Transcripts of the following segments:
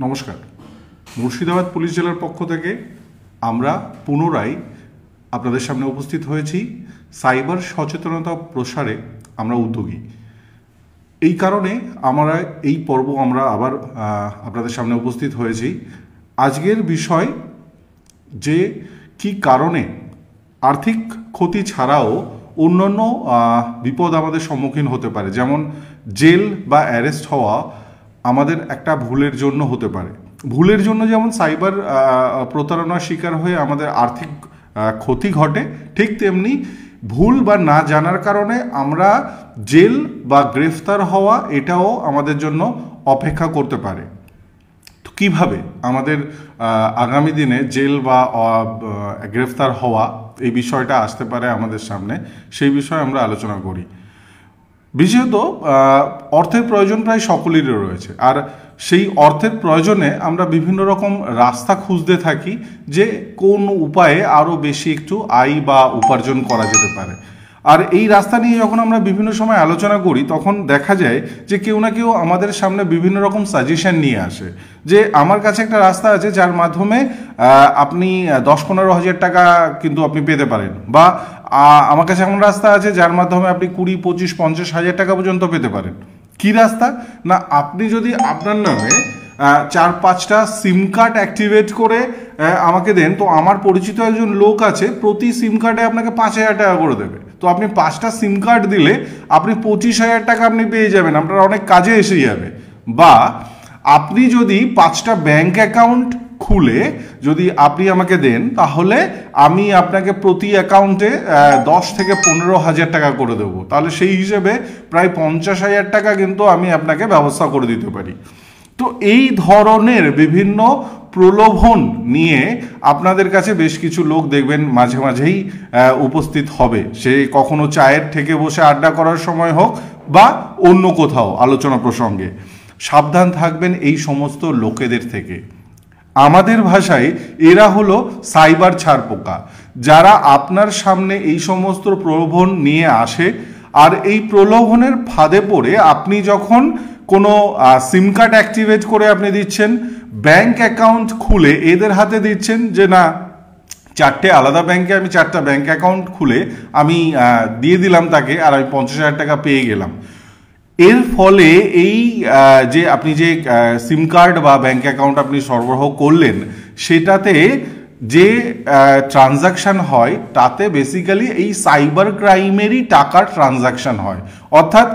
নমস্কার। মুর্শিদাবাদ পুলিশ জেলার পক্ষ থেকে আমরা পুনরায় আপনাদের সামনে উপস্থিত হয়েছি। সাইবার সচেতনতা প্রসারে আমরা উদ্যোগী। এই কারণে আমরা এই পর্ব আবার আপনাদের সামনে উপস্থিত হয়েছি। আজকের বিষয় যে কি কারণে আর্থিক ক্ষতি ছাড়াও অন্যান্য বিপদ আমাদের সম্মুখীন হতে পারে, যেমন জেল বা অ্যারেস্ট হওয়া আমাদের একটা ভুলের জন্য হতে পারে। ভুলের জন্য যেমন সাইবার প্রতারণার শিকার হয়ে আমাদের আর্থিক ক্ষতি ঘটে, ঠিক তেমনি ভুল বা না জানার কারণে আমরা জেল বা গ্রেফতার হওয়া এটাও আমাদের জন্য অপেক্ষা করতে পারে। তো কীভাবে আমাদের আগামী দিনে জেল বা গ্রেফতার হওয়া এই বিষয়টা আসতে পারে আমাদের সামনে, সেই বিষয়ে আমরা আলোচনা করি। বিশেষত অর্থের প্রয়োজন প্রায় সকলেরই রয়েছে, আর সেই অর্থের প্রয়োজনে আমরা বিভিন্ন রকম রাস্তা খুঁজতে থাকি যে কোন উপায়ে আরও বেশি একটু আয় বা উপার্জন করা যেতে পারে। আর এই রাস্তা নিয়ে যখন আমরা বিভিন্ন সময় আলোচনা করি তখন দেখা যায় যে কেউ না কেউ আমাদের সামনে বিভিন্ন রকম সাজেশন নিয়ে আসে যে আমার কাছে একটা রাস্তা আছে যার মাধ্যমে আপনি 10-15 হাজার টাকা কিন্তু আপনি পেতে পারেন, বা আমার কাছে এমন রাস্তা আছে যার মাধ্যমে আপনি 20-25-50 হাজার টাকা পর্যন্ত পেতে পারেন। কি রাস্তা? না, আপনি যদি আপনার নামে 4-5টা সিম কার্ড অ্যাক্টিভেট করে আমাকে দেন, তো আমার পরিচিত একজন লোক আছে প্রতি সিম কার্ডে আপনাকে 5,000 টাকা করে দেবে। তো আপনি 5টা সিম কার্ড দিলে আপনি 25,000 টাকা আপনি পেয়ে যাবেন, আপনার অনেক কাজে এসে যাবে। বা আপনি যদি 5টা ব্যাংক অ্যাকাউন্ট খুলে যদি আপনি আমাকে দেন, তাহলে আমি আপনাকে প্রতি অ্যাকাউন্টে 10 থেকে 15 হাজার টাকা করে দেবো। তাহলে সেই হিসেবে প্রায় 50,000 টাকা কিন্তু আমি আপনাকে ব্যবস্থা করে দিতে পারি। তো এই ধরনের বিভিন্ন প্রলোভন নিয়ে আপনাদের কাছে বেশ কিছু লোক দেখবেন মাঝে মাঝেই উপস্থিত হবে, সে কখনো চায়ের ঠেকে বসে আড্ডা করার সময় হোক বা অন্য কোথাও আলোচনা প্রসঙ্গে। সাবধান থাকবেন এই সমস্ত লোকেদের থেকে। আমাদের ভাষায় এরা হলো সাইবার ছারপোকা, যারা আপনার সামনে এই সমস্ত প্রলোভন নিয়ে আসে। আর এই প্রলোভনের ফাঁদে পড়ে আপনি যখন কোনো সিম কার্ড অ্যাক্টিভেট করে আপনি দিচ্ছেন, ব্যাংক অ্যাকাউন্ট খুলে এদের হাতে দিচ্ছেন যে না 4টে আলাদা ব্যাংকে আমি 4টা ব্যাংক অ্যাকাউন্ট খুলে আমি দিয়ে দিলাম তাকে, আর আমি 50,000 টাকা পেয়ে গেলাম। এর ফলে এই যে আপনি যে সিম কার্ড বা ব্যাংক অ্যাকাউন্ট আপনি সরবরাহ করলেন, সেটাতে যে ট্রানজাকশান হয় তাতে বেসিক্যালি এই সাইবার ক্রাইমেরই টাকার ট্রানজাকশান হয়। অর্থাৎ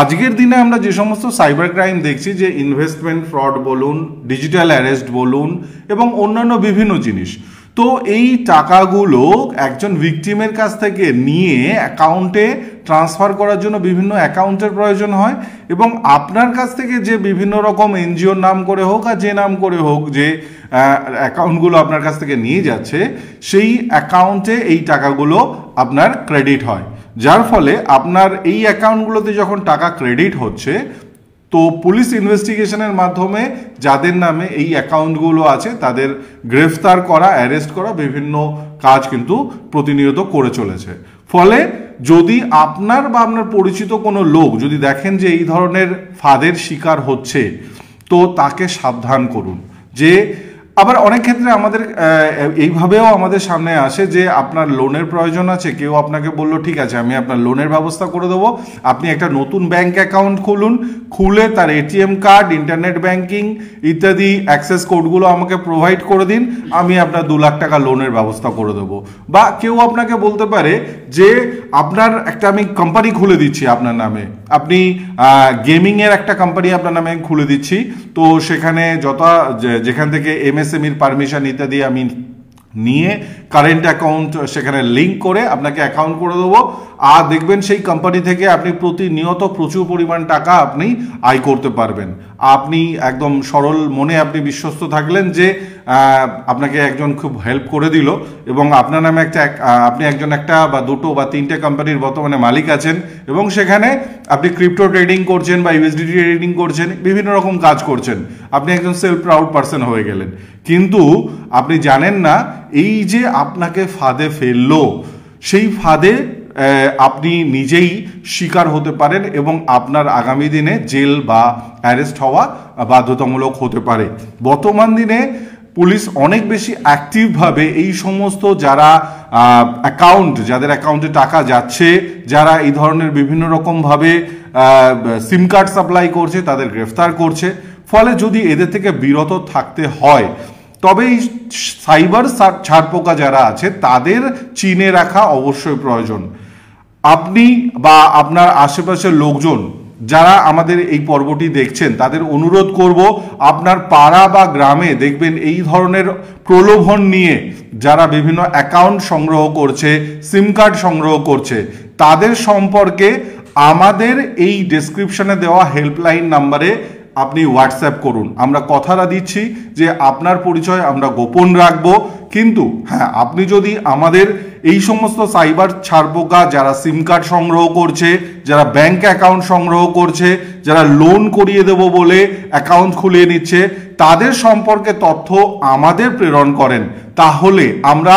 আজকের দিনে আমরা যে সমস্ত সাইবার ক্রাইম দেখছি, যে ইনভেস্টমেন্ট ফ্রড বলুন, ডিজিটাল অ্যারেস্ট বলুন এবং অন্যান্য বিভিন্ন জিনিস, তো এই টাকাগুলো একজন ভিকটিমের কাছ থেকে নিয়ে অ্যাকাউন্টে ট্রান্সফার করার জন্য বিভিন্ন অ্যাকাউন্টের প্রয়োজন হয়, এবং আপনার কাছ থেকে যে বিভিন্ন রকম এনজিওর নাম করে হোক আর যে নাম করে হোক যে অ্যাকাউন্টগুলো আপনার কাছ থেকে নিয়ে যাচ্ছে, সেই অ্যাকাউন্টে এই টাকাগুলো আপনার ক্রেডিট হয়। যার ফলে আপনার এই অ্যাকাউন্টগুলোতে যখন টাকা ক্রেডিট হচ্ছে, তো পুলিশ ইনভেস্টিগেশনের মাধ্যমে যাদের নামে এই অ্যাকাউন্টগুলো আছে তাদের গ্রেফতার করা, অ্যারেস্ট করা, বিভিন্ন কাজ কিন্তু প্রতিনিয়ত করে চলেছে। ফলে যদি আপনার বা আপনার পরিচিত কোনো লোক যদি দেখেন যে এই ধরনের ফাঁদের শিকার হচ্ছে, তো তাকে সাবধান করুন। যে আবার অনেক ক্ষেত্রে আমাদের এইভাবেও আমাদের সামনে আসে যে আপনার লোনের প্রয়োজন আছে, কেউ আপনাকে বললো ঠিক আছে আমি আপনার লোনের ব্যবস্থা করে দেবো, আপনি একটা নতুন ব্যাংক অ্যাকাউন্ট খুলুন, খুলে তার এটিএম কার্ড, ইন্টারনেট ব্যাংকিং ইত্যাদি অ্যাক্সেস কোডগুলো আমাকে প্রোভাইড করে দিন, আমি আপনার 2 লাখ টাকা লোনের ব্যবস্থা করে দেবো। বা কেউ আপনাকে বলতে পারে যে আপনার একটা আমি কোম্পানি খুলে দিচ্ছি আপনার নামে, আপনি গেমিংয়ের একটা কোম্পানি আপনার নামে খুলে দিচ্ছি, তো সেখানে যেখান থেকে এমএসএমইর পারমিশন ইত্যাদি আমি নিয়ে কারেন্ট অ্যাকাউন্ট সেখানে লিঙ্ক করে আপনাকে অ্যাকাউন্ট করে দেবো, আর দেখবেন সেই কোম্পানি থেকে আপনি প্রতিনিয়ত প্রচুর পরিমাণ টাকা আপনি আয় করতে পারবেন। আপনি একদম সরল মনে আপনি বিশ্বস্ত থাকলেন যে আপনাকে একজন খুব হেল্প করে দিল, এবং আপনার নামে আপনি একজন একটা বা 2টো বা 3টে কোম্পানির বর্তমানে মালিক আছেন, এবং সেখানে আপনি ক্রিপ্টো ট্রেডিং করছেন বা ইউএসডিটি ট্রেডিং করছেন, বিভিন্ন রকম কাজ করছেন, আপনি একজন সেলফ প্রাউড পারসন হয়ে গেলেন। কিন্তু আপনি জানেন না এই যে আপনাকে ফাঁদে ফেললো, সেই ফাঁদে আপনি নিজেই শিকার হতে পারেন এবং আপনার আগামী দিনে জেল বা অ্যারেস্ট হওয়া বাধ্যতামূলক হতে পারে। বর্তমান দিনে পুলিশ অনেক বেশি অ্যাক্টিভভাবে এই সমস্ত যারা যাদের অ্যাকাউন্টে টাকা যাচ্ছে, যারা এই ধরনের বিভিন্ন রকমভাবে সিম কার্ড সাপ্লাই করছে, তাদের গ্রেফতার করছে। ফলে যদি এদের থেকে বিরত থাকতে হয় তবে এই সাইবার ছারপোকা যারা আছে তাদের চিনে রাখা অবশ্যই প্রয়োজন। আপনি বা আপনার আশেপাশের লোকজন যারা আমাদের এই পর্বটি দেখছেন তাদের অনুরোধ করব, আপনার পাড়া বা গ্রামে দেখবেন এই ধরনের প্রলোভন নিয়ে যারা বিভিন্ন অ্যাকাউন্ট সংগ্রহ করছে, সিম কার্ড সংগ্রহ করছে, তাদের সম্পর্কে আমাদের এই ডেসক্রিপশনে দেওয়া হেল্পলাইন নাম্বারে আপনি হোয়াটসঅ্যাপ করুন। আমরা কথাটা দিচ্ছি যে আপনার পরিচয় আমরা গোপন রাখব, কিন্তু হ্যাঁ, আপনি যদি আমাদের এই সমস্ত সাইবার ছারপোকা যারা সিম কার্ড সংগ্রহ করছে, যারা ব্যাংক অ্যাকাউন্ট সংগ্রহ করছে, যারা লোন করিয়ে দেব বলে অ্যাকাউন্ট খুলিয়ে নিচ্ছে, তাদের সম্পর্কে তথ্য আমাদের প্রেরণ করেন, তাহলে আমরা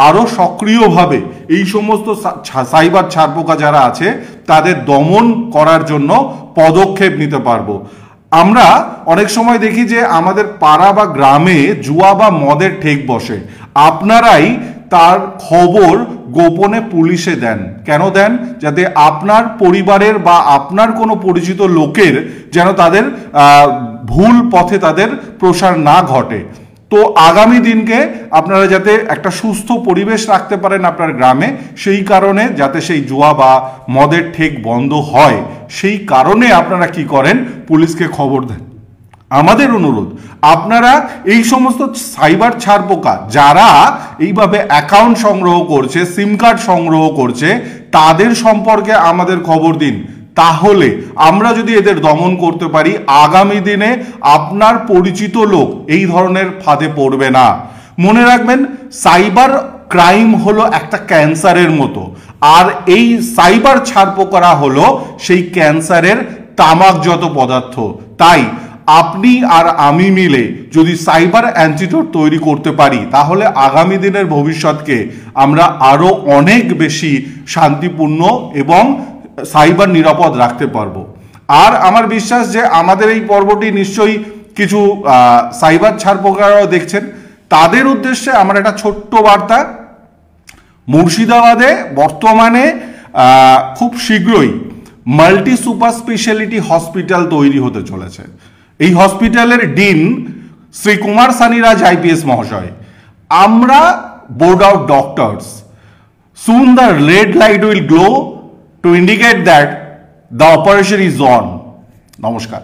আরও সক্রিয়ভাবে এই সমস্ত সাইবার ছারপোকা যারা আছে তাদের দমন করার জন্য পদক্ষেপ নিতে পারবো। আমরা অনেক সময় দেখি যে আমাদের পাড়া বা গ্রামে জুয়া বা মদের ঠেক বসে, আপনারাই তার খবর গোপনে পুলিশে দেন। কেন দেন? যাতে আপনার পরিবারের বা আপনার কোনো পরিচিত লোকের যেন তাদের ভুল পথে তাদের প্রসার না ঘটে। তো আগামী দিনকে আপনারা যাতে একটা সুস্থ পরিবেশ রাখতে পারেন আপনার গ্রামে, সেই কারণে যাতে সেই জুয়া বা মদের ঠেক বন্ধ হয়, সেই কারণে আপনারা কি করেন, পুলিশকে খবর দেন। আমাদের অনুরোধ, আপনারা এই সমস্ত সাইবার ছারপোকা যারা এইভাবে অ্যাকাউন্ট সংগ্রহ করছে, সিম কার্ড সংগ্রহ করছে, তাদের সম্পর্কে আমাদের খবর দিন। তাহলে আমরা যদি এদের দমন করতে পারি, আগামী দিনে আপনার পরিচিত লোক এই ধরনের ফাঁদে পড়বে না। মনে রাখবেন, সাইবার ক্রাইম হলো একটা ক্যান্সারের মতো, আর এই সাইবার ছারপোকারা হলো সেই ক্যান্সারের তামাকজাত পদার্থ। তাই আপনি আর আমি মিলে যদি সাইবার অ্যান্টিডোট তৈরি করতে পারি, তাহলে আগামী দিনের ভবিষ্যৎকে আমরা আরো অনেক বেশি শান্তিপূর্ণ এবং সাইবার নিরাপদ রাখতে পারবো। আর আমার বিশ্বাস যে আমাদের এই পর্বটি নিশ্চয়ই কিছু সাইবার ছারপোকারাও দেখছেন, তাদের উদ্দেশ্যে আমার একটা ছোট্ট বার্তা। মুর্শিদাবাদে বর্তমানে খুব শীঘ্রই মাল্টি সুপার স্পেশালিটি হসপিটাল তৈরি হতে চলেছে। এই হসপিটালের ডিন শ্রী কুমার সানিরাজ আইপিএস মহাশয়। আমরা board of doctors, soon the red light will glow to indicate that the operation is on. নমস্কার।